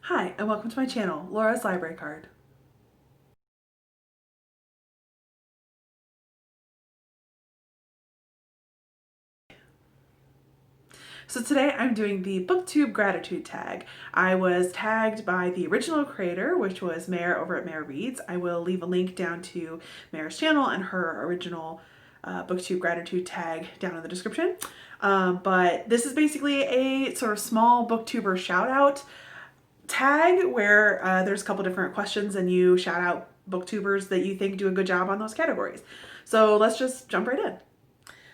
Hi, and welcome to my channel, Laura's Library Card. So today I'm doing the Booktube Gratitude Tag. I was tagged by the original creator, which was Mer over at Mer Reads. I will leave a link down to Mer's channel and her original Booktube Gratitude Tag down in the description. But this is basically a sort of small booktuber shout out tag where there's a couple different questions and you shout out booktubers that you think do a good job on those categories. So let's just jump right in.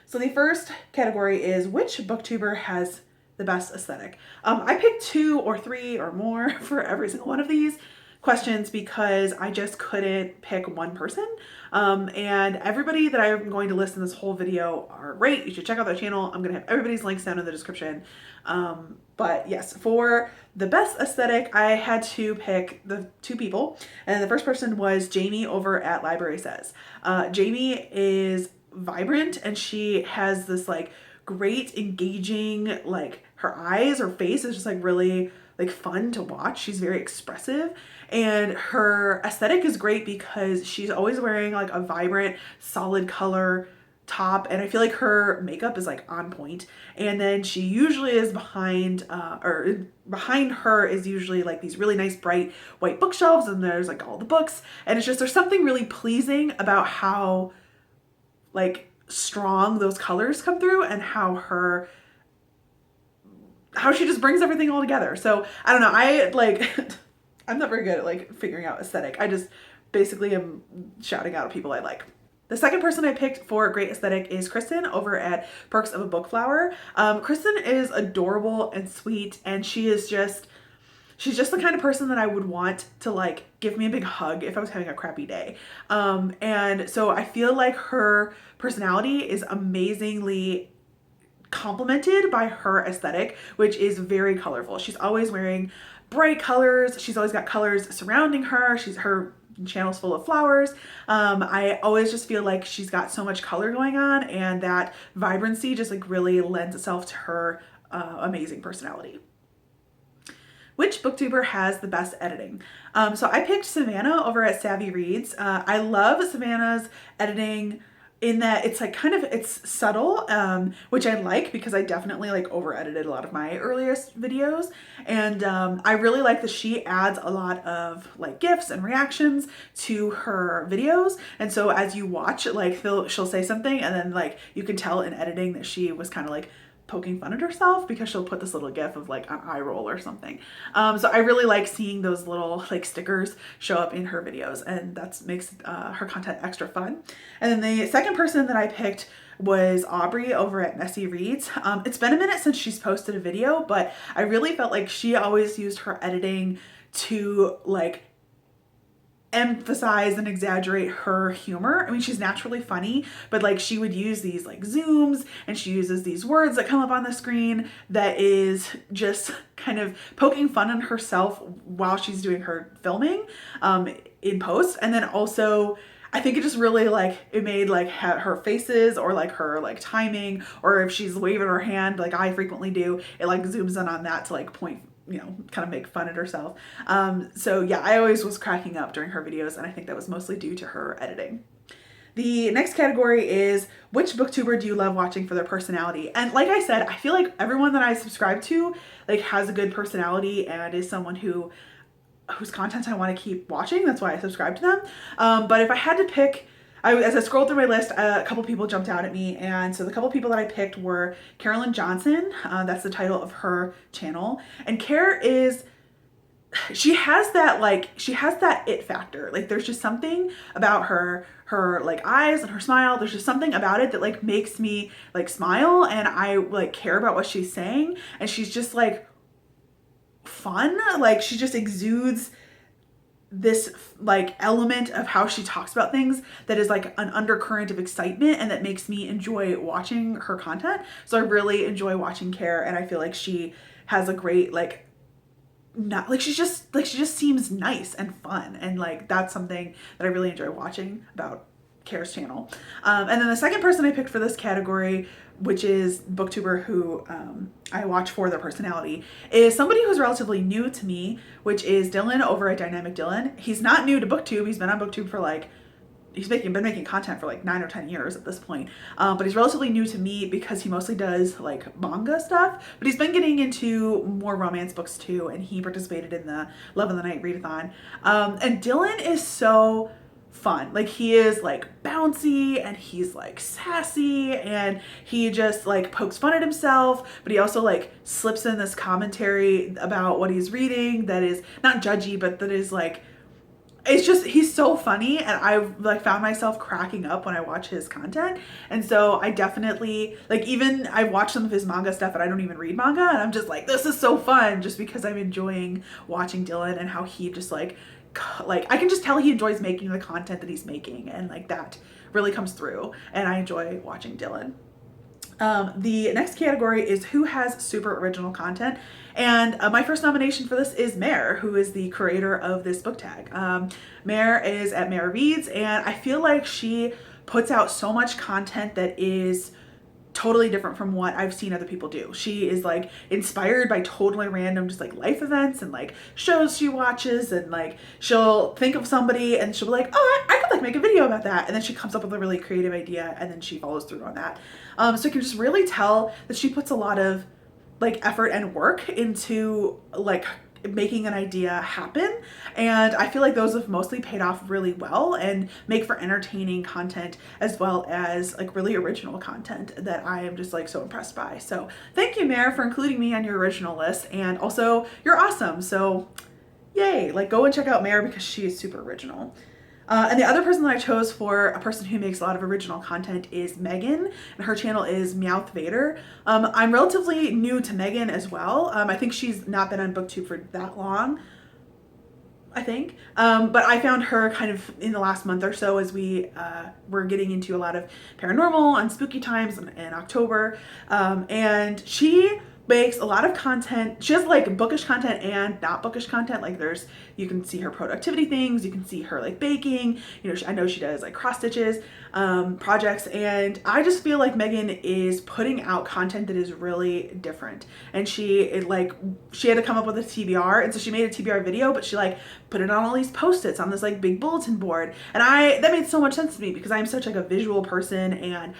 So the first category is which booktuber has the best aesthetic. I picked 2 or 3 or more for every single one of these questions because I just couldn't pick one person. And everybody that I'm going to list in this whole video are great. You should check out their channel. I'm going to have everybody's links down in the description. But yes, for the best aesthetic, I had to pick the 2 people. And the first person was Jamie over at Library Says. Jamie is vibrant and she has this like great engaging, like her eyes, her face is just like really like fun to watch. She's very expressive and her aesthetic is great because she's always wearing like a vibrant solid color top, and I feel like her makeup is like on point. And then she usually is behind her is usually like these really nice bright white bookshelves, and there's like all the books, and it's just there's something really pleasing about how like strong those colors come through and how she just brings everything all together. So I don't know, I like I'm not very good at like figuring out aesthetic. I just basically am shouting out at people I like. The second person I picked for great aesthetic is Kristen over at Perks of a Bookflower. Kristen is adorable and sweet, and she's just the kind of person that I would want to like give me a big hug if I was having a crappy day. And so I feel like her personality is amazingly complemented by her aesthetic, which is very colorful. She's always wearing bright colors. She's always got colors surrounding her. Her channel's full of flowers. I always just feel like she's got so much color going on, and that vibrancy just like really lends itself to her amazing personality. Which booktuber has the best editing? So I picked Savannah over at Savvy Reads. I love Savannah's editing in that it's like it's subtle, which I like because I definitely like over edited a lot of my earliest videos. And I really like that she adds a lot of like GIFs and reactions to her videos. And so as you watch, like she'll say something and then like you can tell in editing that she was kind of like poking fun at herself because she'll put this little gif of like an eye roll or something. So I really like seeing those little like stickers show up in her videos, and that makes her content extra fun. And then the second person that I picked was Aubrey over at Messy Reads. It's been a minute since she's posted a video, but I really felt like she always used her editing to like emphasize and exaggerate her humor. I mean, she's naturally funny, but like she would use these like zooms, and she uses these words that come up on the screen that is just kind of poking fun at herself while she's doing her filming in post. And then also I think it just really like it made like her faces or like her like timing, or if she's waving her hand like I frequently do, it like zooms in on that to like point, you know, kind of make fun at herself. So yeah, I always was cracking up during her videos, and I think that was mostly due to her editing. The next category is which booktuber do you love watching for their personality? And like I said, I feel like everyone that I subscribe to like has a good personality and is someone whose content I want to keep watching. That's why I subscribe to them. But if I had to pick, as I scrolled through my list, a couple people jumped out at me. And so the couple people that I picked were Carolyn Johnson. That's the title of her channel. And she has that it factor. Like there's just something about her like eyes and her smile. There's just something about it that like makes me like smile, and I like care about what she's saying. And she's just like fun. Like she just exudes this like element of how she talks about things that is like an undercurrent of excitement, and that makes me enjoy watching her content. So I really enjoy watching Care, and I feel like she has a great like not like she just seems nice and fun, and like that's something that I really enjoy watching about Cares channel. And then the second person I picked for this category, which is Booktuber, who I watch for their personality, is somebody who's relatively new to me, which is Dylan over at Dynamic Dylan. He's not new to Booktube. He's been on Booktube for like, he's been making content for like 9 or 10 years at this point. But he's relatively new to me because he mostly does like manga stuff, but he's been getting into more romance books too. And he participated in the Love of the Night readathon. And Dylan is so fun. Like, he is like bouncy and he's like sassy and he just like pokes fun at himself, but he also like slips in this commentary about what he's reading that is not judgy, but that is like, it's just, he's so funny, and I've like found myself cracking up when I watch his content. And so I definitely like, even I've watched some of his manga stuff and I don't even read manga, and I'm just like, this is so fun, just because I'm enjoying watching Dylan and how he just like I can just tell he enjoys making the content that he's making, and like that really comes through, and I enjoy watching Dylan. The next category is who has super original content, and my first nomination for this is Mer, who is the creator of this book tag. Mer is at Mer Reads, and I feel like she puts out so much content that is totally different from what I've seen other people do. She is like inspired by totally random just like life events and like shows she watches, and like she'll think of somebody and she'll be like, oh, I could like make a video about that, and then she comes up with a really creative idea and then she follows through on that. So you can just really tell that she puts a lot of like effort and work into like making an idea happen, and I feel like those have mostly paid off really well and make for entertaining content as well as like really original content that I am just like so impressed by. So thank you, Mer, for including me on your original list, and also you're awesome, so yay, like go and check out Mer because she is super original. And the other person that I chose for a person who makes a lot of original content is Megan, and her channel is Meowth Vader. I'm relatively new to Megan as well. I think she's not been on Booktube for that long, I think. But I found her kind of in the last month or so as we were getting into a lot of paranormal and spooky times in October. And she makes a lot of content. She has like bookish content and not bookish content. Like you can see her productivity things, you can see her like baking, you know, I know she does like cross stitches projects, and I just feel like Megan is putting out content that is really different. And she had to come up with a TBR, and so she made a TBR video, but she like put it on all these post-its on this like big bulletin board, and that made so much sense to me because I'm such like a visual person, and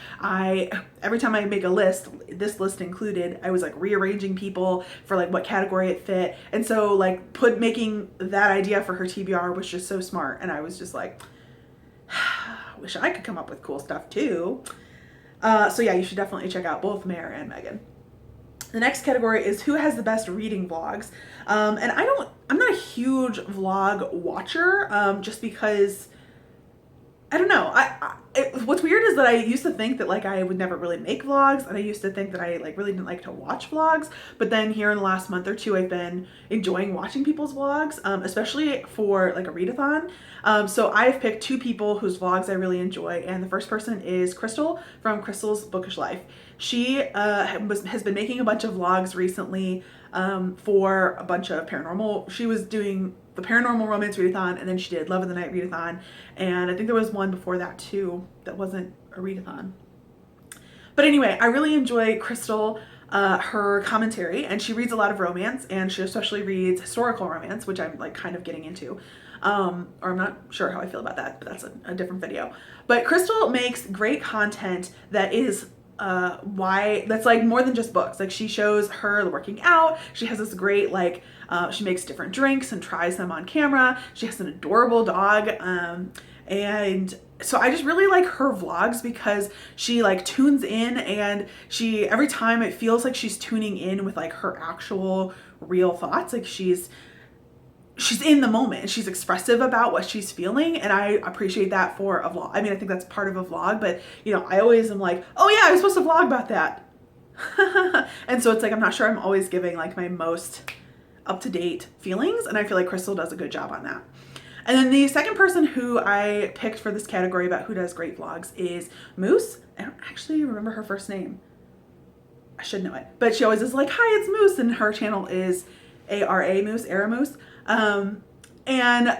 every time I make a list, this list included, I was like rearranging people for like what category it fit. And so like making that idea for her TBR was just so smart, and I was just like, wish I could come up with cool stuff too. So yeah, you should definitely check out both Mer and Megan. The next category is who has the best reading vlogs. And I'm not a huge vlog watcher, just because I don't know. What's weird is that I used to think that like I would never really make vlogs, and I used to think that I like really didn't like to watch vlogs. But then here in the last month or two, I've been enjoying watching people's vlogs, especially for like a readathon. So I've picked two people whose vlogs I really enjoy, and the first person is Crystal from Crystal's Bookish Life. She has been making a bunch of vlogs recently for a bunch of paranormal. She was doing the paranormal romance readathon, and then she did Love of the Night readathon, and I think there was one before that too that wasn't a readathon. But anyway, I really enjoy Crystal, her commentary, and she reads a lot of romance, and she especially reads historical romance, which I'm like kind of getting into. Or I'm not sure how I feel about that, but that's a different video. But Crystal makes great content that is that's like more than just books. Like, she shows her working out. She has this great like she makes different drinks and tries them on camera. She has an adorable dog, and so I just really like her vlogs because she like tunes in, and every time it feels like she's tuning in with like her actual real thoughts. Like she's in the moment and she's expressive about what she's feeling, and I appreciate that for a vlog. I mean, I think that's part of a vlog, but you know, I always am like, oh yeah, I was supposed to vlog about that. And so it's like, I'm not sure I'm always giving like my most up-to-date feelings, and I feel like Crystal does a good job on that. And then the second person who I picked for this category about who does great vlogs is Moose. I don't actually remember her first name. I should know it, but she always is like, hi, it's Moose, and her channel is ARA Moose, Era Moose. And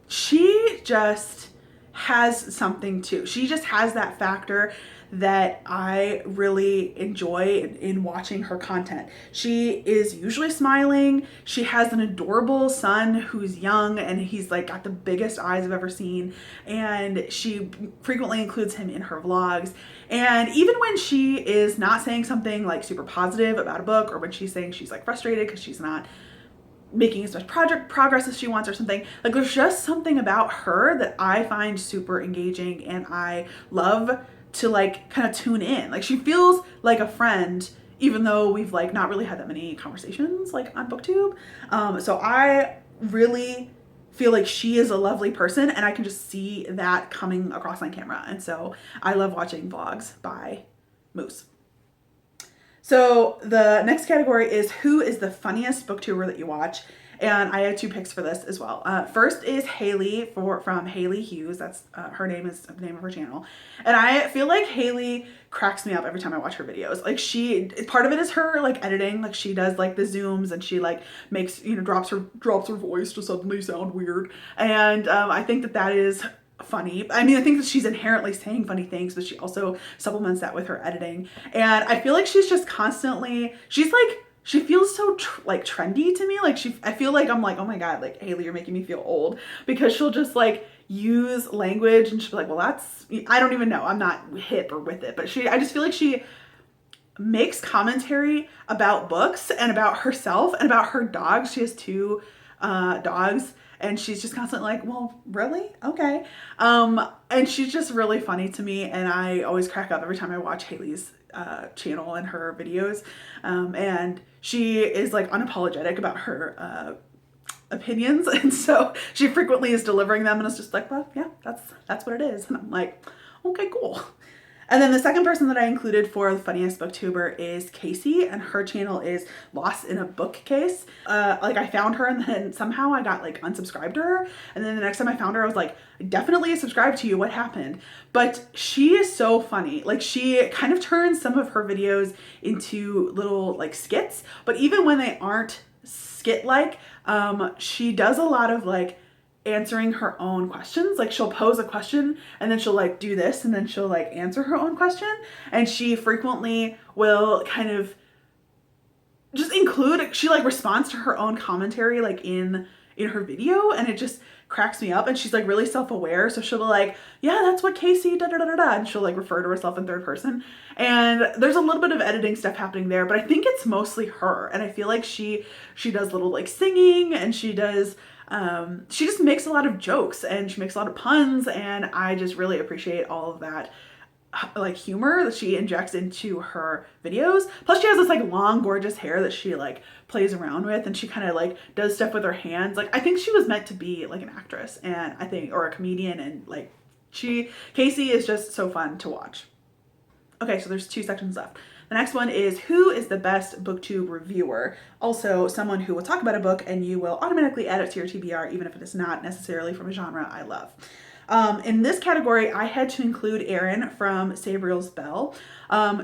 she just has something too. She just has that factor that I really enjoy in watching her content. She is usually smiling. She has an adorable son who's young and he's like got the biggest eyes I've ever seen. And she frequently includes him in her vlogs. And even when she is not saying something like super positive about a book, or when she's saying she's like frustrated because she's not making as much progress as she wants or something, like there's just something about her that I find super engaging and I love to like kind of tune in. Like she feels like a friend, even though we've like not really had that many conversations like on BookTube. So I really feel like she is a lovely person and I can just see that coming across on camera. And so I love watching vlogs by Moose. So the next category is who is the funniest booktuber that you watch? And I had 2 picks for this as well. First is Haley from Haley Hughes. That's her name is the name of her channel. And I feel like Haley cracks me up every time I watch her videos. Like part of it is her like editing. Like she does like the zooms and she like makes, drops her voice to suddenly sound weird. And I think that is funny. I mean, I think that she's inherently saying funny things, but she also supplements that with her editing. And I feel like she's just constantly, she feels so trendy to me. Like I feel like I'm like, oh my God, like Haley, you're making me feel old, because she'll just like use language and she'll be like, well, I don't even know. I'm not hip or with it, but I just feel like she makes commentary about books and about herself and about her dogs. She has 2 dogs. And she's just constantly like, well, really? Okay. And she's just really funny to me. And I always crack up every time I watch Haley's channel and her videos. And she is like unapologetic about her opinions. And so she frequently is delivering them. And it's just like, well, yeah, that's what it is. And I'm like, okay, cool. And then the second person that I included for the funniest booktuber is Casey, and her channel is Lost in a Bookcase. Like I found her and then somehow I got like unsubscribed to her. And then the next time I found her, I was like, definitely subscribe to you. What happened? But she is so funny. Like she kind of turns some of her videos into little like skits, but even when they aren't skit-like, she does a lot of like answering her own questions. Like she'll pose a question and then she'll like do this and then she'll like answer her own question. And she frequently will kind of just she like responds to her own commentary like in her video, and it just cracks me up. And she's like really self-aware, so she'll be like, yeah, that's what Casey da da da da, and she'll like refer to herself in third person. And there's a little bit of editing stuff happening there, but I think it's mostly her. And I feel like she does little like singing, and she just makes a lot of jokes and she makes a lot of puns, and I just really appreciate all of that like humor that she injects into her videos. Plus she has this like long gorgeous hair that she like plays around with, and she kind of like does stuff with her hands. Like I think she was meant to be like an actress, and I think, or a comedian, and like Casey is just so fun to watch. Okay, so there's 2 sections left. The next one is who is the best booktube reviewer? Also someone who will talk about a book and you will automatically add it to your TBR even if it is not necessarily from a genre I love. In this category, I had to include Erin from Sabriel's Bell.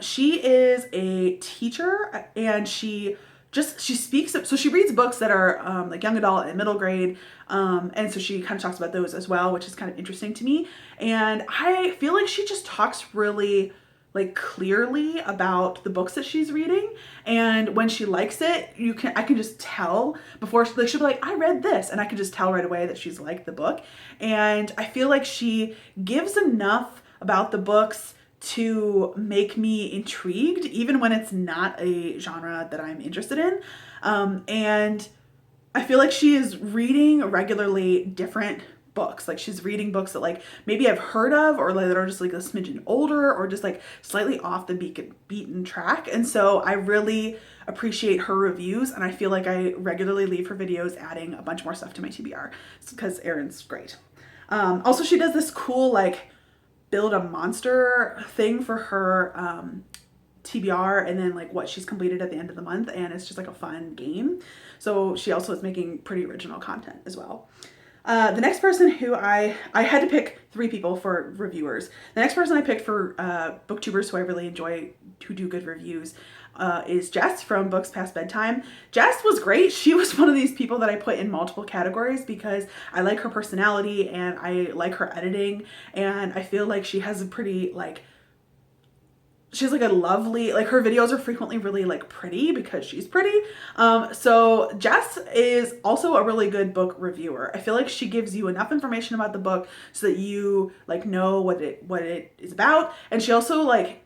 She is a teacher and she speaks, so she reads books that are like young adult and middle grade. And so she kind of talks about those as well, which is kind of interesting to me. And I feel like she just talks really like clearly about the books that she's reading, and when she likes it, I can just tell before she'll be like, I read this, and I can just tell right away that she's liked the book. And I feel like she gives enough about the books to make me intrigued, even when it's not a genre that I'm interested in. And I feel like she is reading regularly different books. Like she's reading books that like maybe I've heard of, or like that are just like a smidgen older, or just like slightly off the beaten track. And so I really appreciate her reviews, and I feel like I regularly leave her videos adding a bunch more stuff to my TBR because Erin's great. Also she does this cool like build a monster thing for her TBR, and then like what she's completed at the end of the month, and it's just like a fun game. So she also is making pretty original content as well. The next person who I had to pick 3 people for reviewers. The next person I picked for booktubers who I really enjoy, who do good reviews, is Jess from Books Past Bedtime. Jess was great. She was one of these people that I put in multiple categories because I like her personality and I like her editing, and I feel like she has a pretty like, she's like a lovely, like her videos are frequently really like pretty because she's pretty. So Jess is also a really good book reviewer. I feel like she gives you enough information about the book so that you like know what it is about. And she also like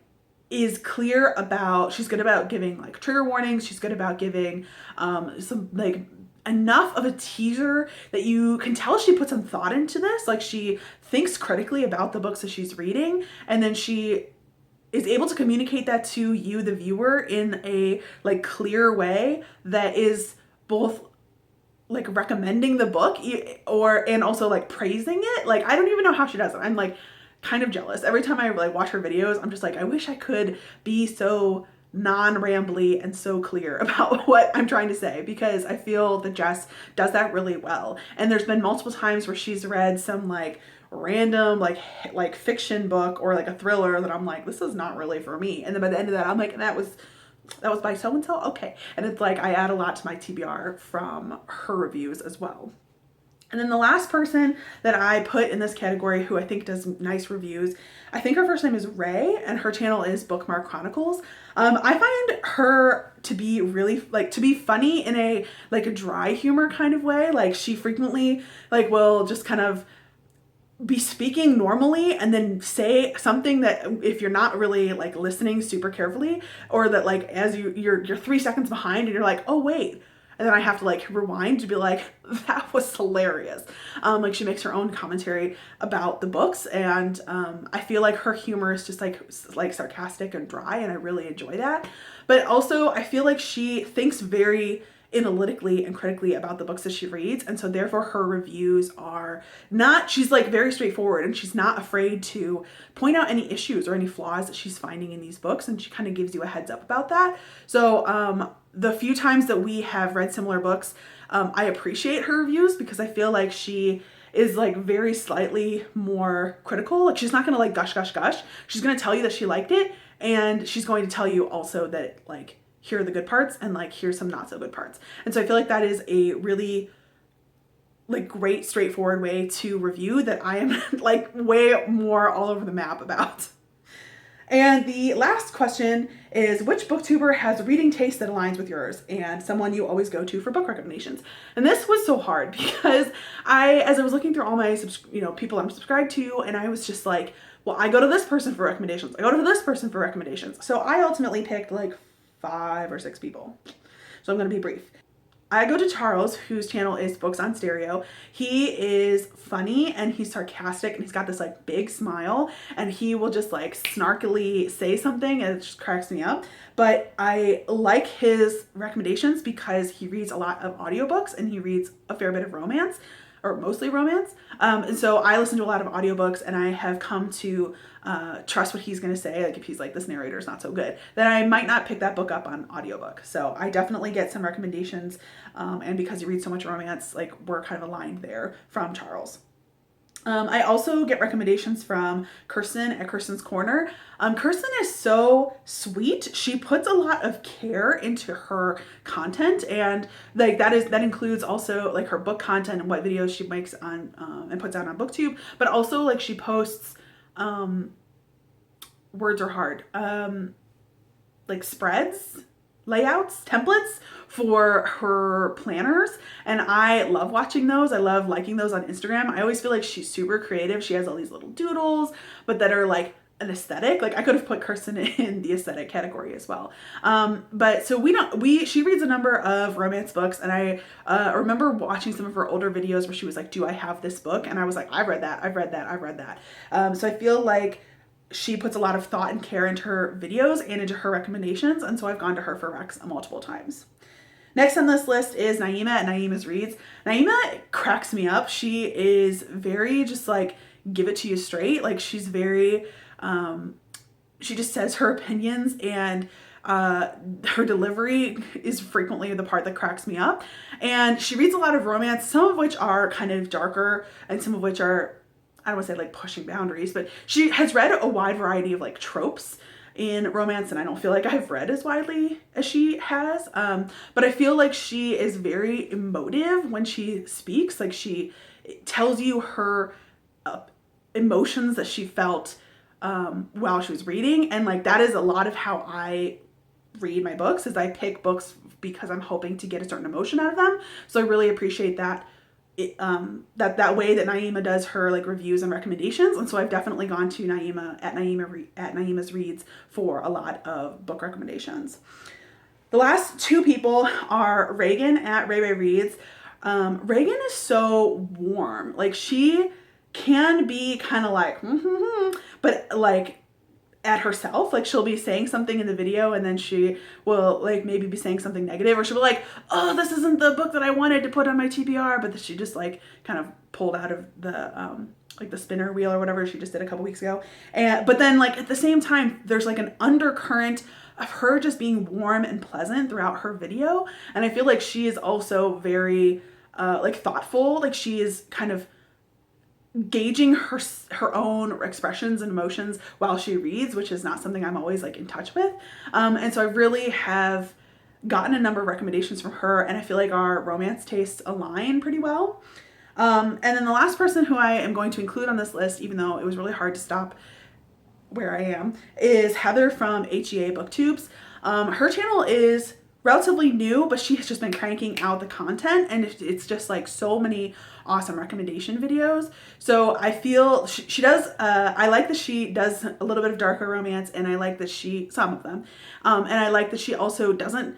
is clear about, she's good about giving like trigger warnings. She's good about giving some like enough of a teaser that you can tell she put some thought into this. Like she thinks critically about the books that she's reading, and then she is able to communicate that to you, the viewer, in a like clear way that is both like recommending the book and also like praising it. Like I don't even know how she does it. I'm like kind of jealous. Every time I like watch her videos, I'm just like, I wish I could be so non-rambly and so clear about what I'm trying to say, because I feel that Jess does that really well. And there's been multiple times where she's read some like random like fiction book or like a thriller that I'm like, this is not really for me. And then by the end of that, I'm like, that was by so and so, okay. And it's like I add a lot to my TBR from her reviews as well. And then the last person that I put in this category who I think does nice reviews, I think her first name is Ray and her channel is Bookmark Chronicles. I find her to be really like, to be funny in a like a dry humor kind of way. Like she frequently like will just kind of be speaking normally and then say something that if you're not really like listening super carefully, or that like as you're 3 seconds behind and you're like, oh wait, and then I have to like rewind to be like, that was hilarious. Like she makes her own commentary about the books, and I feel like her humor is just like sarcastic and dry, and I really enjoy that. But also I feel like she thinks very analytically and critically about the books that she reads, and so therefore her reviews are not, she's like very straightforward, and she's not afraid to point out any issues or any flaws that she's finding in these books, and she kind of gives you a heads up about that. So the few times that we have read similar books, I appreciate her reviews because I feel like she is like very slightly more critical. Like she's not gonna like gush. She's gonna tell you that she liked it, and she's going to tell you also that like, here are the good parts and like here's some not so good parts. And so I feel like that is a really like great straightforward way to review that I am like way more all over the map about. And the last question is, which booktuber has a reading taste that aligns with yours and someone you always go to for book recommendations? And this was so hard because as I was looking through all my people I'm subscribed to, and I was just like, well, I go to this person for recommendations. I go to this person for recommendations. So I ultimately picked like 5 or 6 people. So I'm going to be brief. I go to Charles, whose channel is Books on Stereo. He is funny and he's sarcastic and he's got this like big smile, and he will just like snarkily say something and it just cracks me up. But I like his recommendations because he reads a lot of audiobooks and he reads a fair bit of romance, or mostly romance. And so I listen to a lot of audiobooks, and I have come to trust what he's going to say. Like if he's like, this narrator is not so good, then I might not pick that book up on audiobook. So I definitely get some recommendations. And because he reads so much romance, like we're kind of aligned there from Charles. I also get recommendations from Kirsten at Kirsten's Corner. Kirsten is so sweet. She puts a lot of care into her content, and like that includes also like her book content and what videos she makes on and puts out on Booktube, but also like she posts words are hard like spreads, layouts, templates for her planners, and I love watching those. I love liking those on Instagram. I always feel like she's super creative. She has all these little doodles, but that are like an aesthetic. Like I could have put Kirsten in the aesthetic category as well. But so she reads a number of romance books, and I remember watching some of her older videos where she was like, do I have this book? And I was like, I've read that. So I feel like she puts a lot of thought and care into her videos and into her recommendations, and so I've gone to her for recs multiple times. Next on this list is Naima at Mer Reads. Naima cracks me up. She is very just like give it to you straight. Like she's very, she just says her opinions, and her delivery is frequently the part that cracks me up. And she reads a lot of romance, some of which are kind of darker and some of which are, I don't want to say like pushing boundaries, but she has read a wide variety of like tropes in romance, and I don't feel like I've read as widely as she has. But I feel like she is very emotive when she speaks. Like she tells you her emotions that she felt while she was reading, and like that is a lot of how I read my books, is I pick books because I'm hoping to get a certain emotion out of them. So I really appreciate that that way that Naima does her like reviews and recommendations. And so I've definitely gone to Naima at Naima's Reads for a lot of book recommendations. The last two people are Reagan at Mer Reads. Reagan is so warm. Like she can be kind of like, but like at herself. Like she'll be saying something in the video and then she will like maybe be saying something negative, or she'll be like, oh, this isn't the book that I wanted to put on my TBR, but she just like kind of pulled out of the like the spinner wheel or whatever she just did a couple weeks ago. But then like at the same time, there's like an undercurrent of her just being warm and pleasant throughout her video. And I feel like she is also very like thoughtful. Like she is kind of gauging her own expressions and emotions while she reads, which is not something I'm always like in touch with. And so I really have gotten a number of recommendations from her, and I feel like our romance tastes align pretty well. And then the last person who I am going to include on this list, even though it was really hard to stop where I am, is Heather from HEA Booktubes. Her channel is relatively new, but she has just been cranking out the content, and it's just like so many awesome recommendation videos. So I feel she does, I like that she does a little bit of darker romance, and I like that some of them, and I like that she also doesn't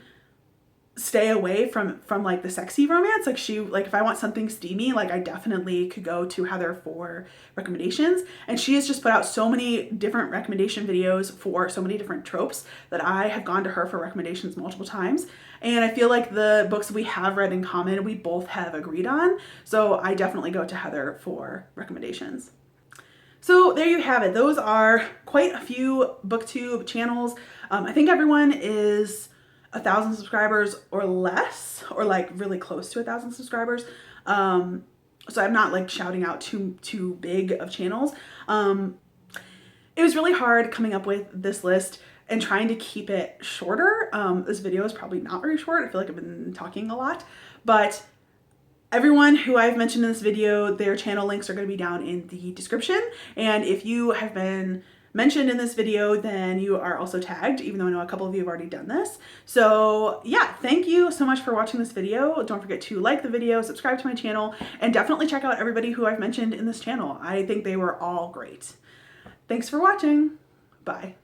stay away from like the sexy romance. Like she, like if I want something steamy, like I definitely could go to Heather for recommendations. And she has just put out so many different recommendation videos for so many different tropes that I have gone to her for recommendations multiple times. And I feel like the books we have read in common, we both have agreed on. So I definitely go to Heather for recommendations. So there you have it. Those are quite a few BookTube channels. I think everyone is 1,000 subscribers or less, or like really close to 1,000 subscribers. So I'm not like shouting out too big of channels. It was really hard coming up with this list and trying to keep it shorter. This video is probably not very short. I feel like I've been talking a lot, but everyone who I've mentioned in this video, their channel links are going to be down in the description. And if you have been mentioned in this video, then you are also tagged, even though I know a couple of you have already done this. So yeah, thank you so much for watching this video. Don't forget to like the video, subscribe to my channel, and definitely check out everybody who I've mentioned in this channel. I think they were all great. Thanks for watching. Bye.